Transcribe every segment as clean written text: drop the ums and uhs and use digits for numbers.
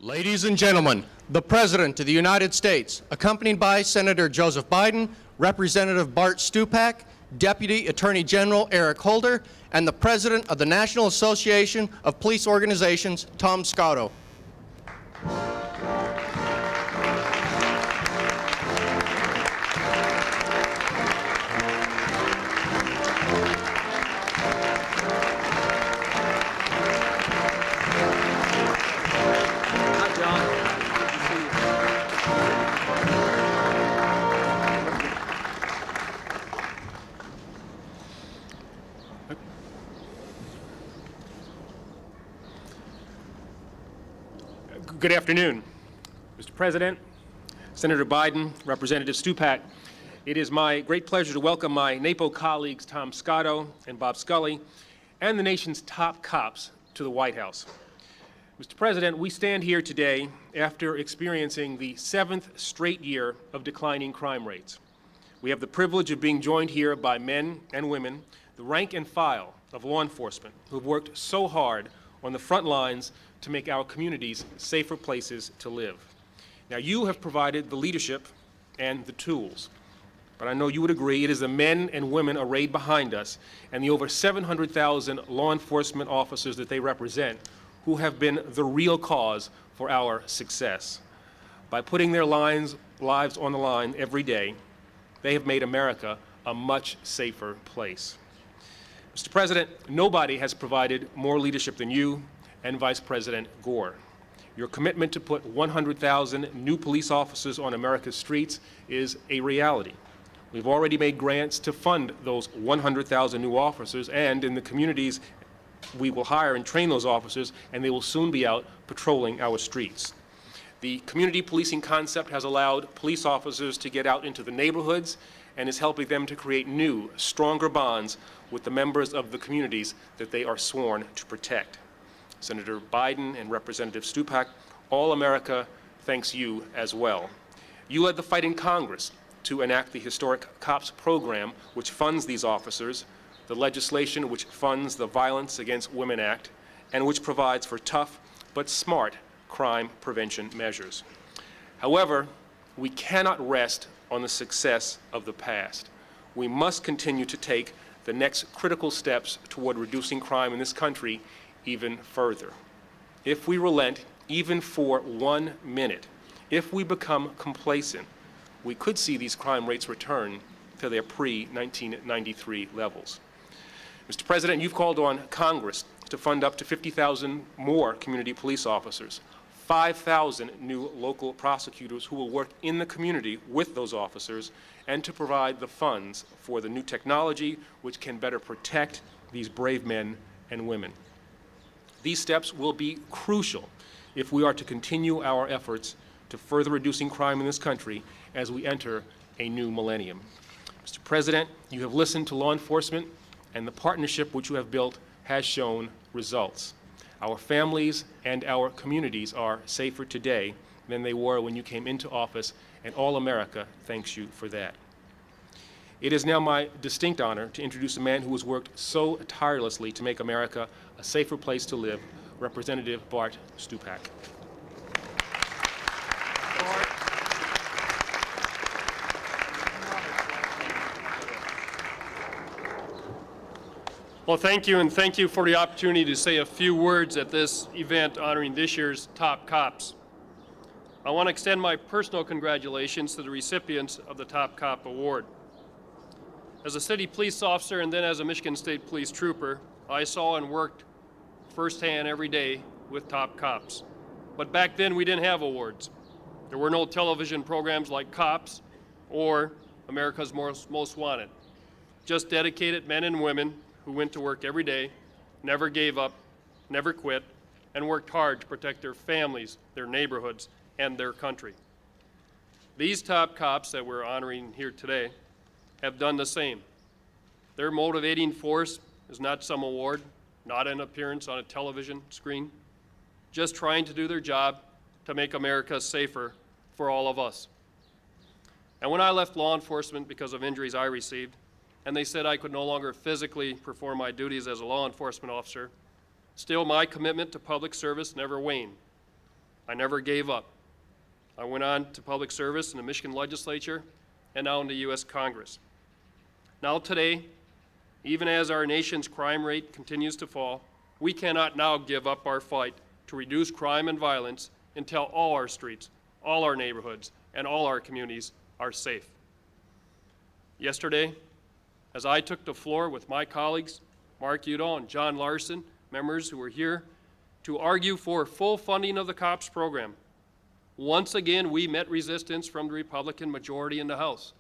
Ladies and gentlemen, the President of the United States, accompanied by Senator Joseph Biden, Representative Bart Stupak, Deputy Attorney General Eric Holder, and the President of the National Association of Police Organizations, Tom Scotto. Good afternoon, Mr. President, Senator Biden, Representative Stupak. It is my great pleasure to welcome my NAPO colleagues Tom Scotto and Bob Scully and the nation's top cops to the White House. Mr. President, we stand here today after experiencing the 7th straight year of declining crime rates. We have the privilege of being joined here by men and women, the rank and file of law enforcement, who have worked so hard on the front lines to make our communities safer places to live. Now, you have provided the leadership and the tools, but I know you would agree it is the men and women arrayed behind us and the over 700,000 law enforcement officers that they represent who have been the real cause for our success. By putting their lives on the line every day, they have made America a much safer place. Mr. President, nobody has provided more leadership than you and Vice President Gore. Your commitment to put 100,000 new police officers on America's streets is a reality. We've already made grants to fund those 100,000 new officers, and in the communities we will hire and train those officers, and they will soon be out patrolling our streets. The community policing concept has allowed police officers to get out into the neighborhoods and is helping them to create new, stronger bonds with the members of the communities that they are sworn to protect. Senator Biden and Representative Stupak, all America thanks you as well. You led the fight in Congress to enact the historic COPS program, which funds these officers, the legislation which funds the Violence Against Women Act, and which provides for tough but smart crime prevention measures. However, we cannot rest on the success of the past. We must continue to take the next critical steps toward reducing crime in this country even further. If we relent even for 1 minute, if we become complacent, we could see these crime rates return to their pre-1993 levels. Mr. President, you've called on Congress to fund up to 50,000 more community police officers, 5,000 new local prosecutors who will work in the community with those officers, and to provide the funds for the new technology which can better protect these brave men and women. These steps will be crucial if we are to continue our efforts to further reducing crime in this country as we enter a new millennium. Mr. President, you have listened to law enforcement, and the partnership which you have built has shown results. Our families and our communities are safer today than they were when you came into office, and all America thanks you for that. It is now my distinct honor to introduce a man who has worked so tirelessly to make America a safer place to live, Representative Bart Stupak. Well, thank you, and thank you for the opportunity to say a few words at this event honoring this year's top cops. I want to extend my personal congratulations to the recipients of the Top Cop Award. As a city police officer and then as a Michigan State Police trooper, I saw and worked firsthand every day with top cops. But back then we didn't have awards. There were no television programs like Cops or America's Most Wanted. Just dedicated men and women who went to work every day, never gave up, never quit, and worked hard to protect their families, their neighborhoods, and their country. These top cops that we're honoring here today have done the same. Their motivating force is not some award, not an appearance on a television screen, just trying to do their job to make America safer for all of us. And when I left law enforcement because of injuries I received, and they said I could no longer physically perform my duties as a law enforcement officer, still my commitment to public service never waned. I never gave up. I went on to public service in the Michigan legislature and now in the U.S. Congress. Now today, even as our nation's crime rate continues to fall, we cannot now give up our fight to reduce crime and violence until all our streets, all our neighborhoods, and all our communities are safe. Yesterday, as I took the floor with my colleagues, Mark Udall and John Larson, members who were here, to argue for full funding of the COPS program, once again we met resistance from the Republican majority in the House.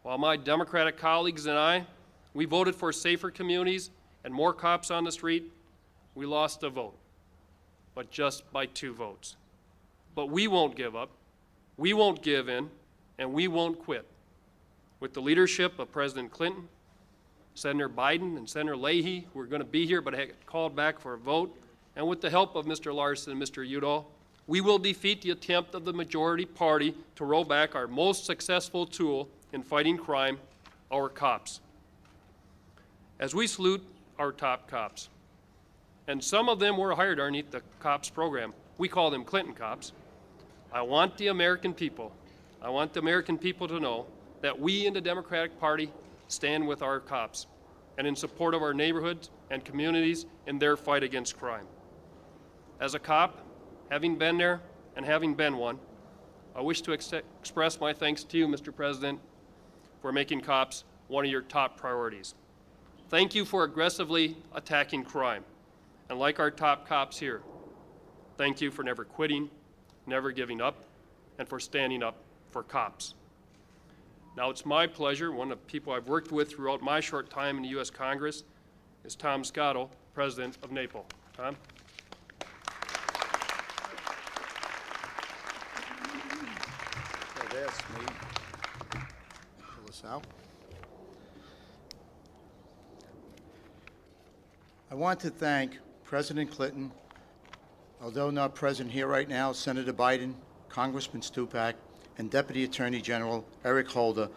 While my Democratic colleagues and I, we voted for safer communities and more cops on the street, we lost a vote, but just by 2 votes. But we won't give up, we won't give in, and we won't quit. With the leadership of President Clinton, Senator Biden, and Senator Leahy, who are going to be here but had called back for a vote, and with the help of Mr. Larson and Mr. Udall, we will defeat the attempt of the majority party to roll back our most successful tool in fighting crime, our cops. As we salute our top cops, and some of them were hired underneath the COPS program, we call them Clinton cops, I want the American people to know that we in the Democratic Party stand with our cops and in support of our neighborhoods and communities in their fight against crime. As a cop, having been there and having been one, I wish to express my thanks to you, Mr. President, for making cops one of your top priorities. Thank you for aggressively attacking crime. And like our top cops here, thank you for never quitting, never giving up, and for standing up for cops. Now it's my pleasure, one of the people I've worked with throughout my short time in the U.S. Congress is Tom Scotto, President of NAPO. Tom? They've asked me to fill this out. I want to thank President Clinton, although not present here right now, Senator Biden, Congressman Stupak, and Deputy Attorney General Eric Holder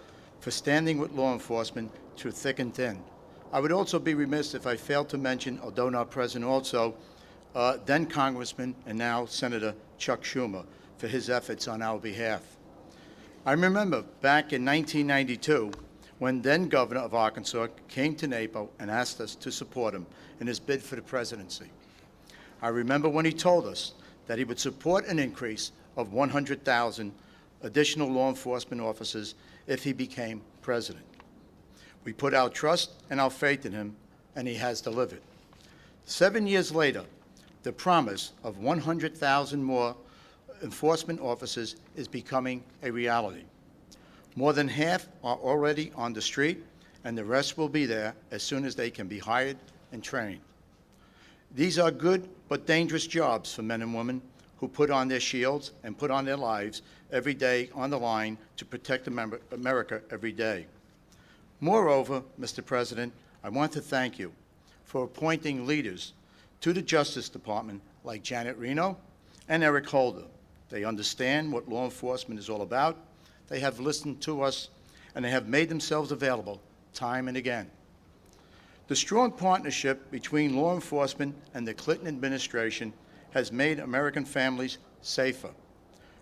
for standing with law enforcement through thick and thin. I would also be remiss if I failed to mention, although not present also, then Congressman and now Senator Chuck Schumer for his efforts on our behalf. I remember back in 1992 when then Governor of Arkansas came to NAPO and asked us to support him in his bid for the presidency. I remember when he told us that he would support an increase of 100,000 additional law enforcement officers if he became president. We put our trust and our faith in him, and he has delivered. 7 years later, the promise of 100,000 more enforcement officers is becoming a reality. More than half are already on the street, and the rest will be there as soon as they can be hired and trained. These are good but dangerous jobs for men and women who put on their shields and put on their lives every day on the line to protect America every day. Moreover, Mr. President, I want to thank you for appointing leaders to the Justice Department like Janet Reno and Eric Holder. They understand what law enforcement is all about. They have listened to us, and they have made themselves available time and again. The strong partnership between law enforcement and the Clinton administration has made American families safer.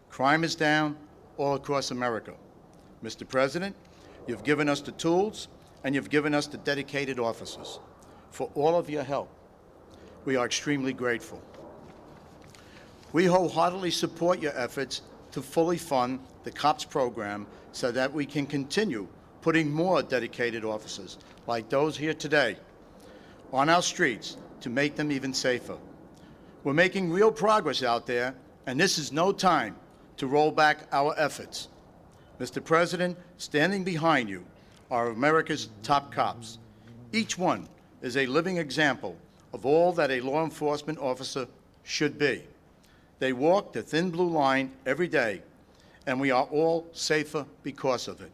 Crime is down all across America. Mr. President, you've given us the tools, and you've given us the dedicated officers. For all of your help, we are extremely grateful. We wholeheartedly support your efforts to fully fund the COPS program so that we can continue putting more dedicated officers like those here today on our streets to make them even safer. We're making real progress out there, and this is no time to roll back our efforts. Mr. President, standing behind you are America's top cops. Each one is a living example of all that a law enforcement officer should be. They walk the thin blue line every day, and we are all safer because of it.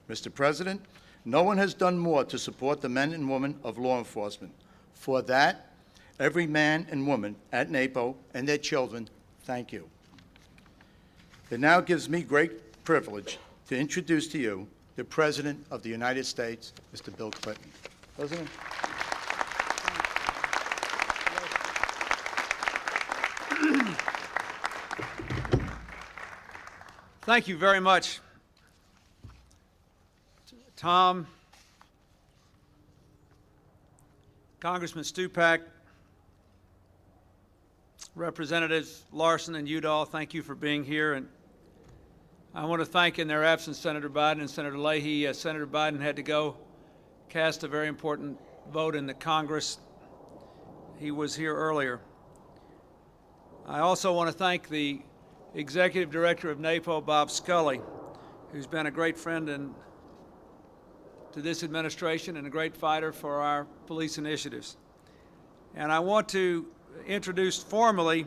Mr. President, no one has done more to support the men and women of law enforcement. For that, every man and woman at NAPO and their children, thank you. It now gives me great privilege to introduce to you the President of the United States, Mr. Bill Clinton. President. Thank you very much, Tom, Congressman Stupak, Representatives Larson and Udall. Thank you for being here. And I want to thank in their absence Senator Biden and Senator Leahy. Senator Biden had to go cast a very important vote in the Congress. He was here earlier. I also want to thank the Executive Director of NAPO, Bob Scully, who's been a great friend to this administration and a great fighter for our police initiatives. And I want to introduce formally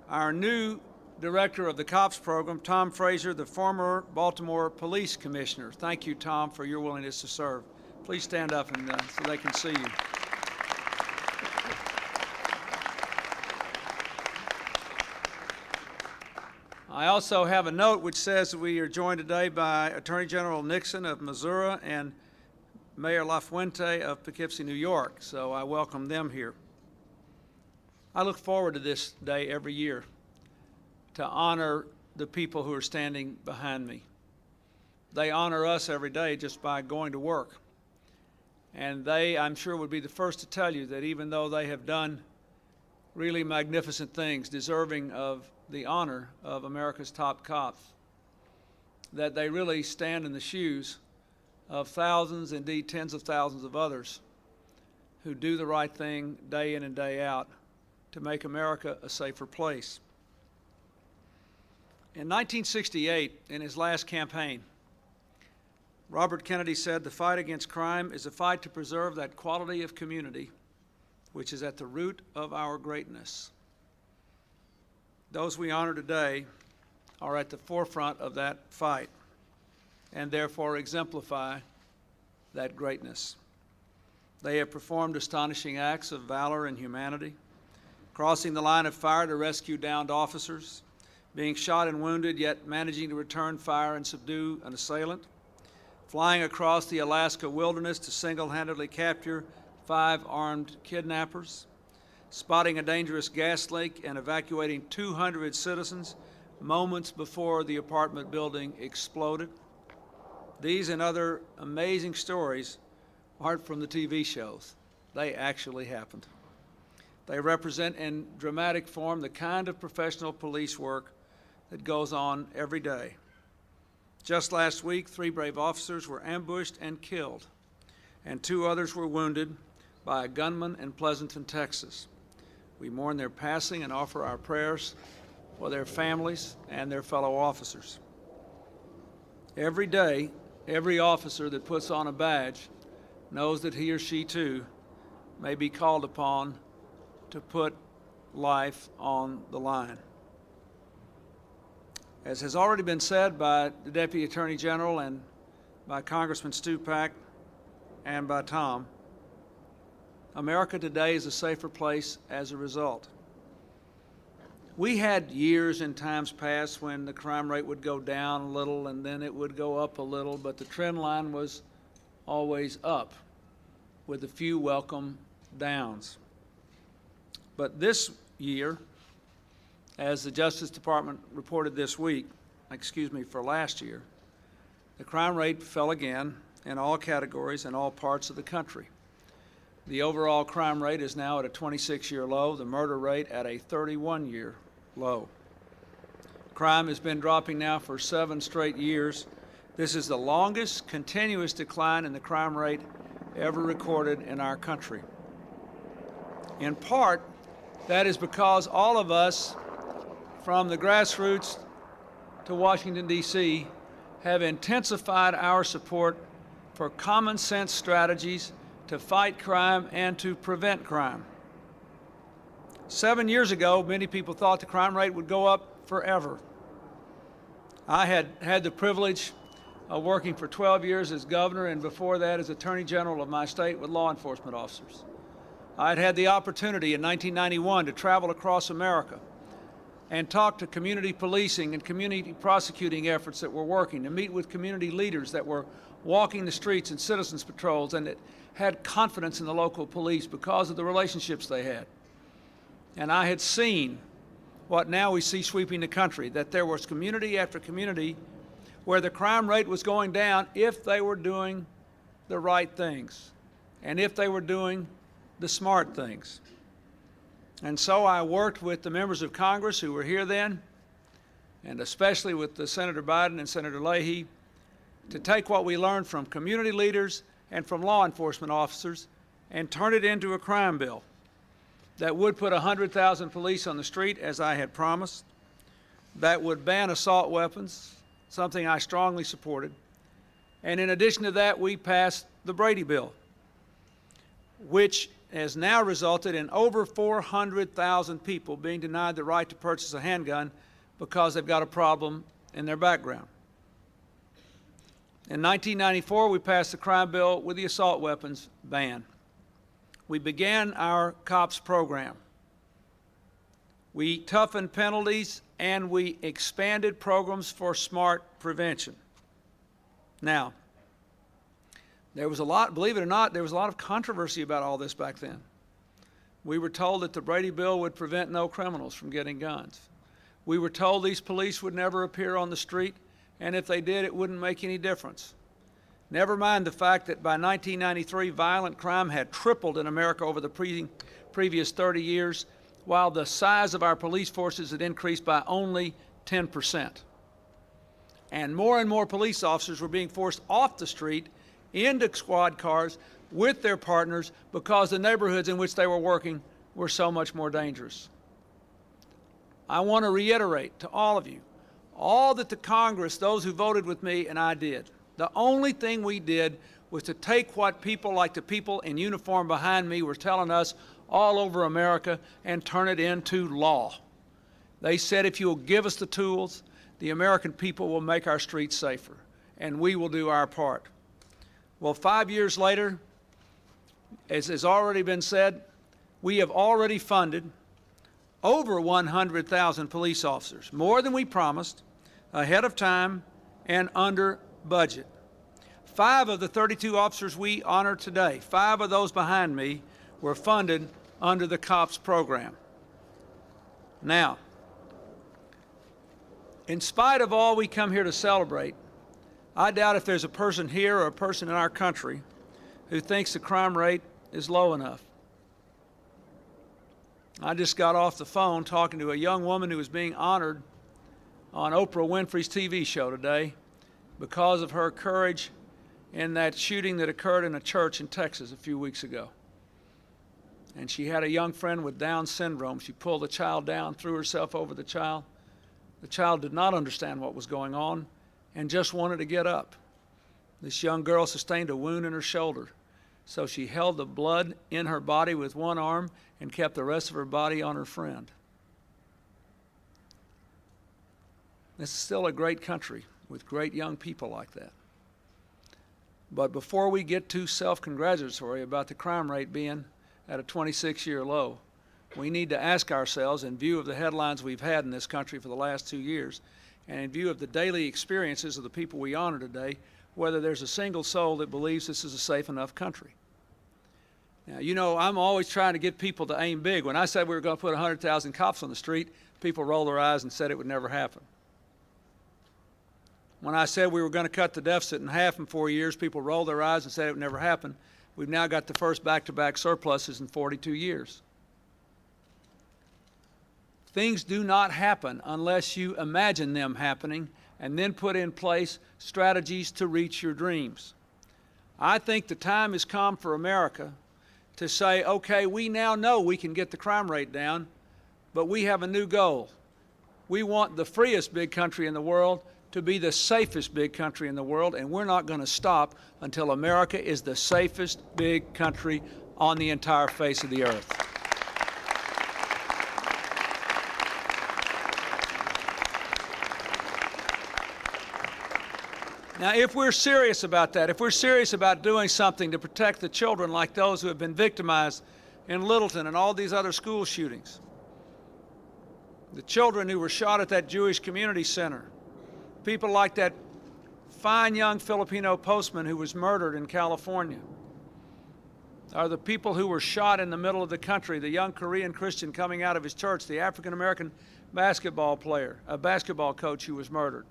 our new Director of the COPS program, Tom Frazier, the former Baltimore Police Commissioner. Thank you, Tom, for your willingness to serve. Please stand up and so they can see you. I also have a note which says we are joined today by Attorney General Nixon of Missouri and Mayor LaFuente of Poughkeepsie, New York, so I welcome them here. I look forward to this day every year to honor the people who are standing behind me. They honor us every day just by going to work. And they, I'm sure, would be the first to tell you that even though they have done really magnificent things, deserving of the honor of America's top cops, that they really stand in the shoes of thousands, indeed tens of thousands of others who do the right thing day in and day out to make America a safer place. In 1968, in his last campaign, Robert Kennedy said, "The fight against crime is a fight to preserve that quality of community which is at the root of our greatness." Those we honor today are at the forefront of that fight and therefore exemplify that greatness. They have performed astonishing acts of valor and humanity, crossing the line of fire to rescue downed officers, being shot and wounded yet managing to return fire and subdue an assailant, flying across the Alaska wilderness to single-handedly capture 5 armed kidnappers, spotting a dangerous gas leak and evacuating 200 citizens moments before the apartment building exploded. These and other amazing stories aren't from the TV shows. They actually happened. They represent in dramatic form the kind of professional police work that goes on every day. Just last week, 3 brave officers were ambushed and killed, and 2 others were wounded by a gunman in Pleasanton, Texas. We mourn their passing and offer our prayers for their families and their fellow officers. Every day, every officer that puts on a badge knows that he or she too may be called upon to put life on the line. As has already been said by the Deputy Attorney General and by Congressman Stupak and by Tom, America today is a safer place as a result. We had years in times past when the crime rate would go down a little and then it would go up a little, but the trend line was always up with a few welcome downs. But this year, as the Justice Department reported this week, for last year, the crime rate fell again in all categories in all parts of the country. The overall crime rate is now at a 26-year low, the murder rate at a 31-year low. Crime has been dropping now for 7 straight years. This is the longest continuous decline in the crime rate ever recorded in our country. In part, that is because all of us, from the grassroots to Washington, D.C., have intensified our support for common sense strategies to fight crime and to prevent crime. 7 years ago, many people thought the crime rate would go up forever. I had had the privilege of working for 12 years as governor and before that as Attorney General of my state with law enforcement officers. I'd had the opportunity in 1991 to travel across America and talk to community policing and community prosecuting efforts that were working, to meet with community leaders that were walking the streets and citizens patrols and that had confidence in the local police because of the relationships they had. And I had seen what now we see sweeping the country, that there was community after community where the crime rate was going down if they were doing the right things and if they were doing the smart things. And so I worked with the members of Congress who were here then, and especially with Senator Biden and Senator Leahy, to take what we learned from community leaders and from law enforcement officers and turn it into a crime bill that would put 100,000 police on the street, as I had promised, that would ban assault weapons, something I strongly supported. And in addition to that, we passed the Brady Bill, which has now resulted in over 400,000 people being denied the right to purchase a handgun because they've got a problem in their background. In 1994, we passed the crime bill with the assault weapons ban. We began our COPS program. We toughened penalties and we expanded programs for smart prevention. Now, there was a lot, believe it or not, there was a lot of controversy about all this back then. We were told that the Brady Bill would prevent no criminals from getting guns. We were told these police would never appear on the street, and if they did, it wouldn't make any difference. Never mind the fact that by 1993, violent crime had tripled in America over the previous 30 years, while the size of our police forces had increased by only 10%. And more police officers were being forced off the street into squad cars with their partners because the neighborhoods in which they were working were so much more dangerous. I want to reiterate to all of you, all that the Congress, those who voted with me and I did, the only thing we did was to take what people like the people in uniform behind me were telling us all over America and turn it into law. They said, if you will give us the tools, the American people will make our streets safer, and we will do our part. Well, 5 years later, as has already been said, we have already funded over 100,000 police officers, more than we promised, ahead of time and under budget. 5 of the 32 officers we honor today, 5 of those behind me, were funded under the COPS program. Now, in spite of all we come here to celebrate, I doubt if there's a person here or a person in our country who thinks the crime rate is low enough. I just got off the phone talking to a young woman who was being honored on Oprah Winfrey's TV show today because of her courage in that shooting that occurred in a church in Texas a few weeks ago. And she had a young friend with Down syndrome. She pulled the child down, threw herself over the child. The child did not understand what was going on and just wanted to get up. This young girl sustained a wound in her shoulder, so she held the blood in her body with one arm and kept the rest of her body on her friend. This is still a great country with great young people like that. But before we get too self-congratulatory about the crime rate being at a 26-year low, we need to ask ourselves, in view of the headlines we've had in this country for the last 2 years, and in view of the daily experiences of the people we honor today, whether there's a single soul that believes this is a safe enough country. Now, you know, I'm always trying to get people to aim big. When I said we were going to put 100,000 cops on the street, people rolled their eyes and said it would never happen. When I said we were going to cut the deficit in half in 4 years, people rolled their eyes and said it would never happen. We've now got the first back-to-back surpluses in 42 years. Things do not happen unless you imagine them happening and then put in place strategies to reach your dreams. I think the time has come for America to say, okay, we now know we can get the crime rate down, but we have a new goal. We want the freest big country in the world to be the safest big country in the world, and we're not going to stop until America is the safest big country on the entire face of the earth. Now, if we're serious about that, if we're serious about doing something to protect the children like those who have been victimized in Littleton and all these other school shootings, the children who were shot at that Jewish community center, people like that fine young Filipino postman who was murdered in California, or the people who were shot in the middle of the country, the young Korean Christian coming out of his church, the African-American basketball player, a basketball coach who was murdered.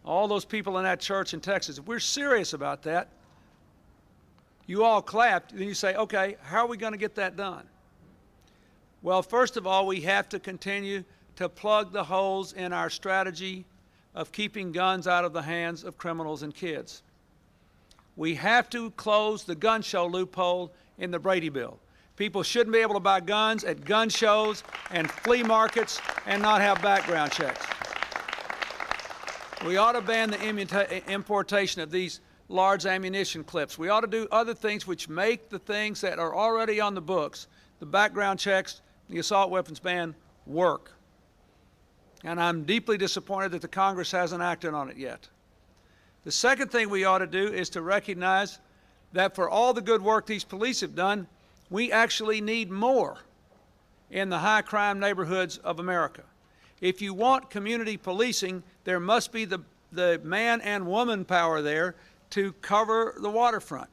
All those people in that church in Texas, if we're serious about that, you all clapped, then you say, okay, how are we going to get that done? Well, first of all, we have to continue to plug the holes in our strategy of keeping guns out of the hands of criminals and kids. We have to close the gun show loophole in the Brady bill. People shouldn't be able to buy guns at gun shows and flea markets and not have background checks. We ought to ban the importation of these large ammunition clips. We ought to do other things which make the things that are already on the books, the background checks, the assault weapons ban, work. And I'm deeply disappointed that the Congress hasn't acted on it yet. The second thing we ought to do is to recognize that for all the good work these police have done, we actually need more in the high crime neighborhoods of America. If you want community policing, there must be the man and woman power there to cover the waterfront.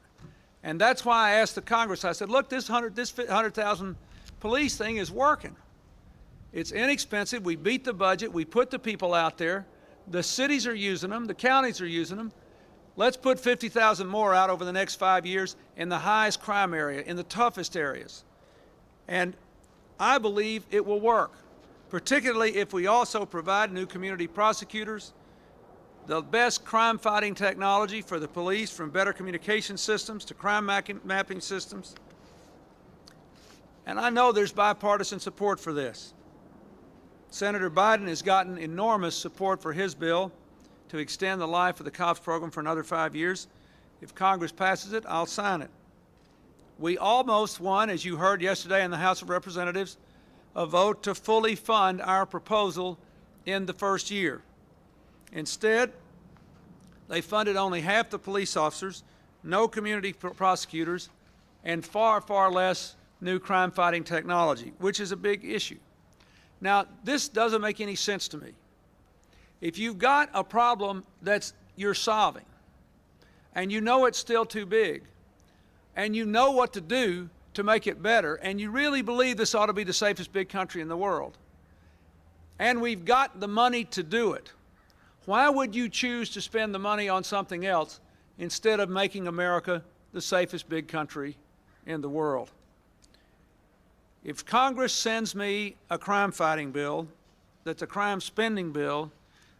And that's why I asked the Congress, I said, look, this 100,000 police thing is working. It's inexpensive, we beat the budget, we put the people out there, the cities are using them, the counties are using them. Let's put 50,000 more out over the next 5 years in the highest crime area, in the toughest areas. And I believe it will work, particularly if we also provide new community prosecutors, the best crime-fighting technology for the police, from better communication systems to crime mapping systems. And I know there's bipartisan support for this. Senator Biden has gotten enormous support for his bill to extend the life of the COPS program for another 5 years. If Congress passes it, I'll sign it. We almost won, as you heard yesterday in the House of Representatives, a vote to fully fund our proposal in the first year. Instead, they funded only half the police officers, no community prosecutors, and far, far less new crime-fighting technology, which is a big issue. Now, this doesn't make any sense to me. If you've got a problem that you're solving, and you know it's still too big, and you know what to do to make it better, and you really believe this ought to be the safest big country in the world, and we've got the money to do it, why would you choose to spend the money on something else instead of making America the safest big country in the world? If Congress sends me a crime-fighting bill that's a crime-spending bill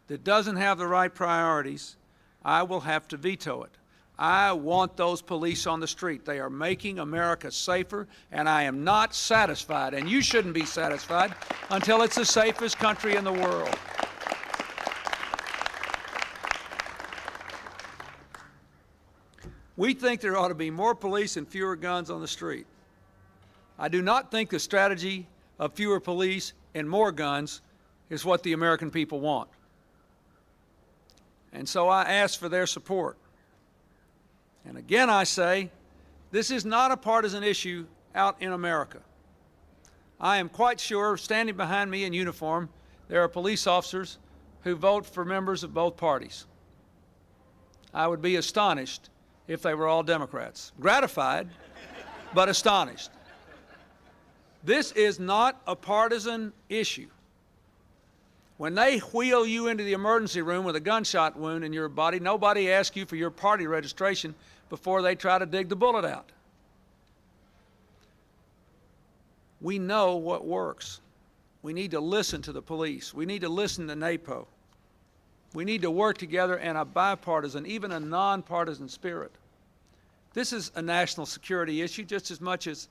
that doesn't have the right priorities, I will have to veto it. I want those police on the street. They are making America safer, and I am not satisfied, and you shouldn't be satisfied until it's the safest country in the world. We think there ought to be more police and fewer guns on the street. I do not think the strategy of fewer police and more guns is what the American people want. And so I ask for their support. And again, I say, this is not a partisan issue out in America. I am quite sure, standing behind me in uniform, there are police officers who vote for members of both parties. I would be astonished if they were all Democrats. Gratified, but astonished. This is not a partisan issue. When they wheel you into the emergency room with a gunshot wound in your body, nobody asks you for your party registration before they try to dig the bullet out. We know what works. We need to listen to the police. We need to listen to NAPO. We need to work together in a bipartisan, even a nonpartisan spirit. This is a national security issue just as much as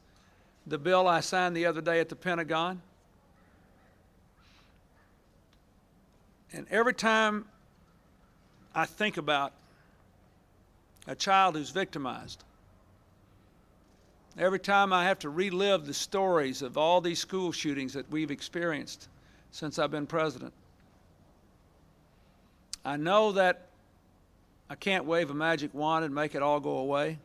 the bill I signed the other day at the Pentagon. And every time I think about a child who's victimized, every time I have to relive the stories of all these school shootings that we've experienced since I've been president, I know that I can't wave a magic wand and make it all go away.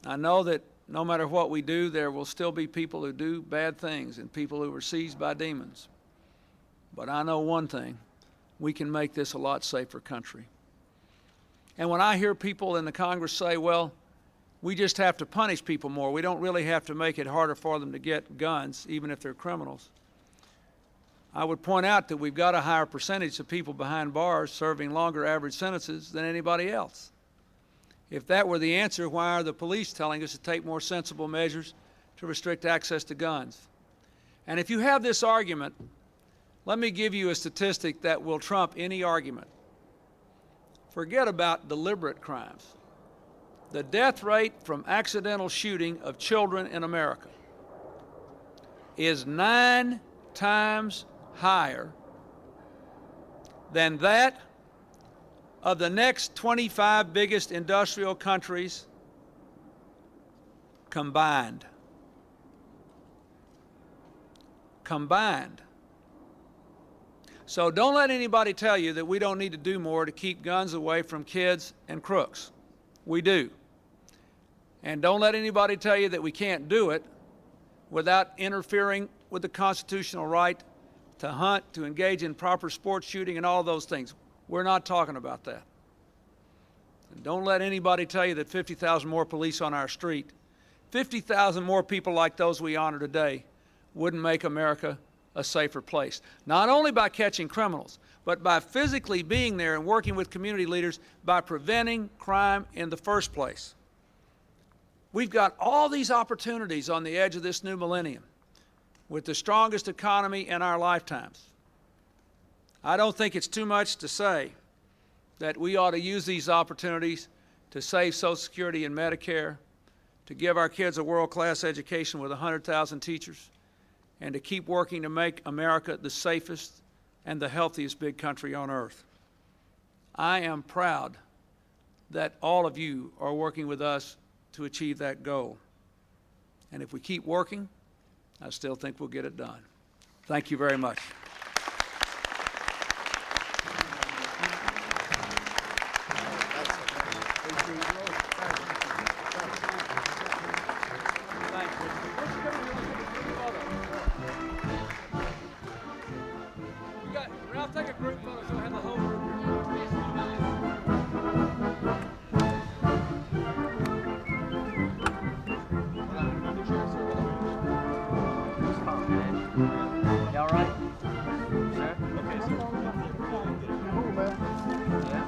I know that no matter what we do, there will still be people who do bad things and people who are seized by demons. But I know one thing, we can make this a lot safer country. And when I hear people in the Congress say, well, We just have to punish people more. We don't really have to make it harder for them to get guns, even if they're criminals. I would point out that we've got a higher percentage of people behind bars serving longer average sentences than anybody else. If that were the answer, why are the police telling us to take more sensible measures to restrict access to guns? And if you have this argument, let me give you a statistic that will trump any argument. Forget about deliberate crimes. The death rate from accidental shooting of children in America is 9 times higher than that of the next 25 biggest industrial countries combined. Combined. So don't let anybody tell you that we don't need to do more to keep guns away from kids and crooks. We do. And don't let anybody tell you that we can't do it without interfering with the constitutional right to hunt, to engage in proper sports shooting and all those things. We're not talking about that. And don't let anybody tell you that 50,000 more police on our street, 50,000 more people like those we honor today, wouldn't make America a safer place. Not only by catching criminals, but by physically being there and working with community leaders by preventing crime in the first place. We've got all these opportunities on the edge of this new millennium with the strongest economy in our lifetimes. I don't think it's too much to say that we ought to use these opportunities to save Social Security and Medicare, to give our kids a world-class education with 100,000 teachers, and to keep working to make America the safest and the healthiest big country on earth. I am proud that all of you are working with us to achieve that goal. And if we keep working, I still think we'll get it done. Thank you very much. I'll take a group photo so I have the whole group You all right? Sir? Okay, sir. Yeah?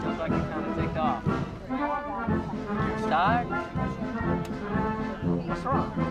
Feels like you kind of ticked off. You're tired? What's wrong?